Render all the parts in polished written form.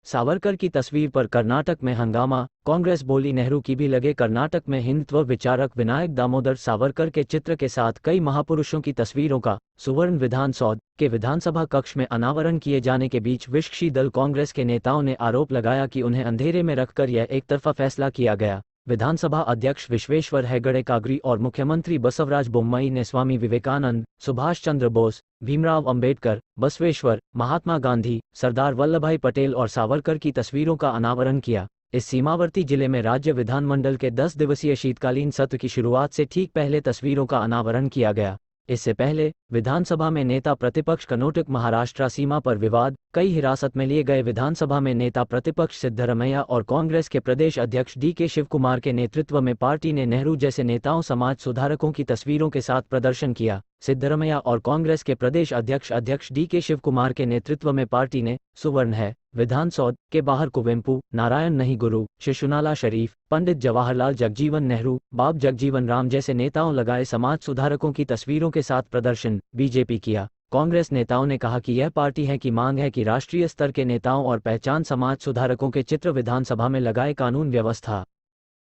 सावरकर की तस्वीर पर कर्नाटक में हंगामा, कांग्रेस बोली नेहरू की भी लगे। कर्नाटक में हिंदुत्व विचारक विनायक दामोदर सावरकर के चित्र के साथ कई महापुरुषों की तस्वीरों का सुवर्ण विधान सौध के विधानसभा कक्ष में अनावरण किए जाने के बीच विपक्षी दल कांग्रेस के नेताओं ने आरोप लगाया कि उन्हें अंधेरे में रखकर यह एकतरफा फैसला किया गया। विधानसभा अध्यक्ष विश्वेश्वर हेगड़े कागरी और मुख्यमंत्री बसवराज बोम्मई ने स्वामी विवेकानंद, सुभाष चंद्र बोस, भीमराव अंबेडकर, बसवेश्वर, महात्मा गांधी, सरदार वल्लभभाई पटेल और सावरकर की तस्वीरों का अनावरण किया। इस सीमावर्ती जिले में राज्य विधानमंडल के 10 दिवसीय शीतकालीन सत्र की शुरुआत से ठीक पहले तस्वीरों का अनावरण किया गया। इससे पहले विधानसभा में नेता प्रतिपक्ष कर्नाटक महाराष्ट्र सीमा पर विवाद, कई हिरासत में लिए गए। विधानसभा में नेता प्रतिपक्ष सिद्धरमैया और कांग्रेस के प्रदेश अध्यक्ष डी.के. शिवकुमार के नेतृत्व में पार्टी ने नेहरू जैसे नेताओं समाज सुधारकों की तस्वीरों के साथ प्रदर्शन किया। सिद्धरमैया और कांग्रेस के प्रदेश अध्यक्ष डी.के. शिवकुमार के नेतृत्व में पार्टी ने सुवर्ण है विधान सौध के बाहर कुवेंपु, नारायण नहीं गुरु, शिशुनाला शरीफ, पंडित जवाहरलाल जगजीवन नेहरू, बाब जगजीवन राम जैसे नेताओं लगाए समाज सुधारकों की तस्वीरों के साथ प्रदर्शन बीजेपी किया। कांग्रेस नेताओं ने कहा कि यह पार्टी है की मांग है कि राष्ट्रीय स्तर के नेताओं और पहचान समाज सुधारकों के चित्र विधानसभा में लगाए कानून व्यवस्था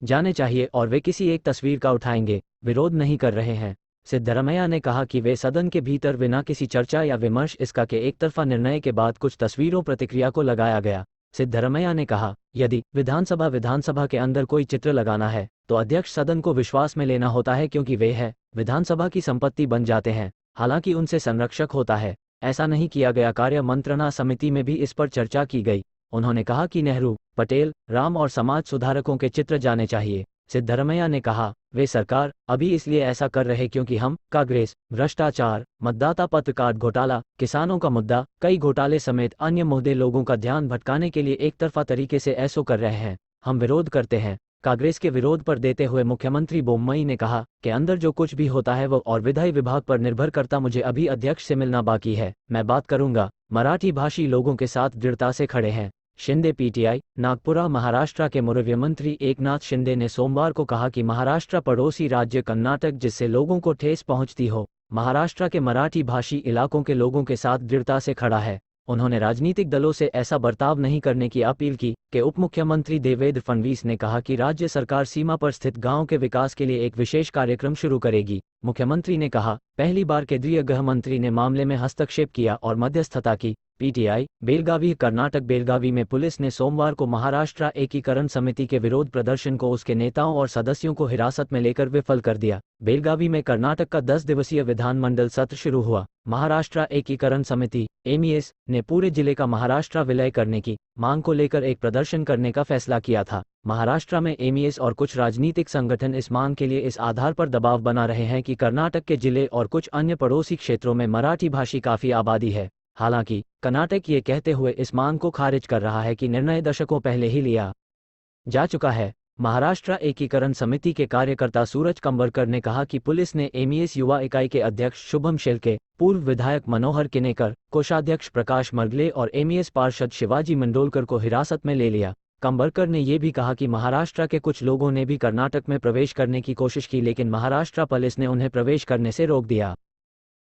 जाने चाहिए और वे किसी एक तस्वीर का उठाएंगे, विरोध नहीं कर रहे हैं। सिद्धरमैया ने कहा कि वे सदन के भीतर बिना किसी चर्चा या विमर्श इसका के एकतरफा निर्णय के बाद कुछ तस्वीरों प्रतिक्रिया को लगाया गया। सिद्धरमैया ने कहा, यदि विधानसभा के अंदर कोई चित्र लगाना है तो अध्यक्ष सदन को विश्वास में लेना होता है क्योंकि वे है विधानसभा की संपत्ति बन जाते हैं, हालांकि उनसे संरक्षक होता है। ऐसा नहीं किया गया। कार्य मंत्रणा समिति में भी इस पर चर्चा की गई। उन्होंने कहा कि नेहरू, पटेल, राम और समाज सुधारकों के चित्र जाने चाहिए। सिद्धरमैया ने कहा, वे सरकार अभी इसलिए ऐसा कर रहे क्योंकि हम कांग्रेस भ्रष्टाचार, मतदाता पत्र कार्ड घोटाला, किसानों का मुद्दा, कई घोटाले समेत अन्य मुद्दे लोगों का ध्यान भटकाने के लिए एक तरफा तरीके से ऐसा कर रहे हैं। हम विरोध करते हैं। कांग्रेस के विरोध पर देते हुए मुख्यमंत्री बोम्मई ने कहा कि अंदर जो कुछ भी होता है वो और विधायी विभाग पर निर्भर करता। मुझे अभी अध्यक्ष से मिलना बाकी है, मैं बात करूंगा। मराठी भाषी लोगों के साथ दृढ़ता से खड़े हैं। शिंदे पीटीआई नागपुरा महाराष्ट्र के मुख्य मंत्री एकनाथ शिंदे ने सोमवार को कहा कि महाराष्ट्र पड़ोसी राज्य कर्नाटक जिससे लोगों को ठेस पहुंचती हो, महाराष्ट्र के मराठी भाषी इलाकों के लोगों के साथ दृढ़ता से खड़ा है। उन्होंने राजनीतिक दलों से ऐसा बर्ताव नहीं करने की अपील की कि उप मुख्यमंत्री देवेंद्र फडणवीस ने कहा कि राज्य सरकार सीमा पर स्थित गांवों के विकास के लिए एक विशेष कार्यक्रम शुरू करेगी। मुख्यमंत्री ने कहा, पहली बार केंद्रीय गृह मंत्री ने मामले में हस्तक्षेप किया और मध्यस्थता की। पीटीआई बेलगावी कर्नाटक बेलगावी में पुलिस ने सोमवार को महाराष्ट्र एकीकरण समिति के विरोध प्रदर्शन को उसके नेताओं और सदस्यों को हिरासत में लेकर विफल कर दिया। बेलगावी में कर्नाटक का 10 दिवसीय विधानमंडल सत्र शुरू हुआ। महाराष्ट्र एकीकरण समिति एमईएस ने पूरे जिले का महाराष्ट्र विलय करने की मांग को लेकर एक प्रदर्शन करने का फैसला किया था। महाराष्ट्र में एमईएस और कुछ राजनीतिक संगठन इस मांग के लिए इस आधार पर दबाव बना रहे हैं कि कर्नाटक के जिले और कुछ अन्य पड़ोसी क्षेत्रों में मराठी भाषी काफी आबादी है। हालांकि कर्नाटक ये कहते हुए इस मांग को खारिज कर रहा है कि निर्णय दशकों पहले ही लिया जा चुका है। महाराष्ट्र एकीकरण समिति के कार्यकर्ता सूरज कंबरकर ने कहा कि पुलिस ने एमईएस युवा इकाई के अध्यक्ष शुभम शेलके, पूर्व विधायक मनोहर किनेकर, कोषाध्यक्ष प्रकाश मरगले और एमईएस पार्षद शिवाजी मंडोलकर को हिरासत में ले लिया। कंबरकर ने यह भी कहा कि महाराष्ट्र के कुछ लोगों ने भी कर्नाटक में प्रवेश करने की कोशिश की लेकिन महाराष्ट्र पुलिस ने उन्हें प्रवेश करने से रोक दिया।